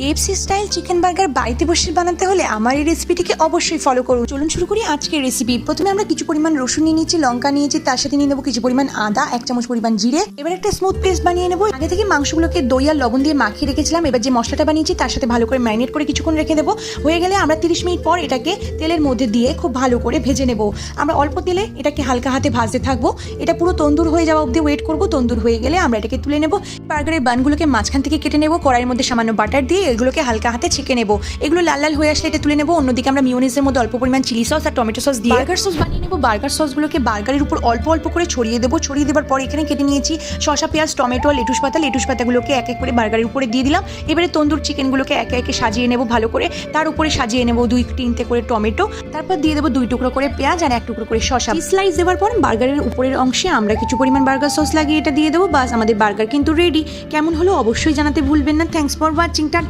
KFC style chicken burger বাড়িতে বসে বানাতে হলে আমার এই রেসিপিটিকে অবশ্যই ফলো করুন। চলুন শুরু করি আজকের রেসিপি। প্রথমে আমরা কিছু পরিমাণ রসুন নিয়ে নিয়েছি, লঙ্কা নিয়েছি, তার সাথে নিয়ে নেবো কিছু পরিমাণ আদা, 1 চামচ পরিমাণ জিরে। এবার একটা স্মুথ পেস্ট বানিয়ে নেবো। আগে থেকে মাংসগুলোকে দই আর লবণ দিয়ে মাখিয়ে রেখেছিলাম। এবার যে মশলাটা বানিয়েছি তার সাথে ভালো করে ম্যারিনেট করে কিছুক্ষণ রেখে দেবো। হয়ে গেলে আমরা 30 মিনিট পর এটাকে তেলের মধ্যে দিয়ে খুব ভালো করে ভেজে নেবো। আমরা অল্প তেলে এটাকে হালকা হাতে ভাজতে থাকবো। এটা পুরো তন্দুর হয়ে যাওয়া অবধি ওয়েট করবো। তন্দুর হয়ে গেলে আমরা এটাকে তুলে নেবো। বার্গারের বানগুলোকে মাঝখান থেকে কেটে নেবো। কড়াইয়ের মধ্যে সামান্য বাটার দিয়ে এগুলোকে হালকা হাতে ছেঁকে নেবো। এগুলো লাল লাল হয়ে আসলে এটা তুলে নেবো। অন্যদিকে আমরা মিওনিজের মধ্যে অল্প পরিমাণ চিলি সস আর টমেটো সস দিয়ে বার্গার সস বানিয়ে নেবো। বার্গার সসগুলোকে বার্গারের উপর অল্প অল্প করে ছড়িয়ে দেবো। ছড়িয়ে দেওয়ার পর এখানে কেটে নিয়েছি শসা, পেঁয়াজ, টমেটো, লেটুস পাতাগুলোকে এক এক করে বার্গারের উপরে দিয়ে দিলাম। এবারে তন্দুর চিকেনগুলোকে একে একে সাজিয়ে নেবো ভালো করে। তার উপরে সাজিয়ে নেবো 2-3টে করে টমেটো। তারপর দিয়ে দেবো 2 টুকরো করে পেঁয়াজ আর 1 টুকরো করে শসা। স্লাইস দেওয়ার পর বার্গারের উপরের অংশে আমরা কিছু পরিমাণ বার্গার সস লাগিয়ে এটা দিয়ে দেবো। বাস, আমাদের বার্গার কিন্তু রেডি। কেমন হলো অবশ্যই জানাতে ভুলবেন না। Thanks for watching. টাটা।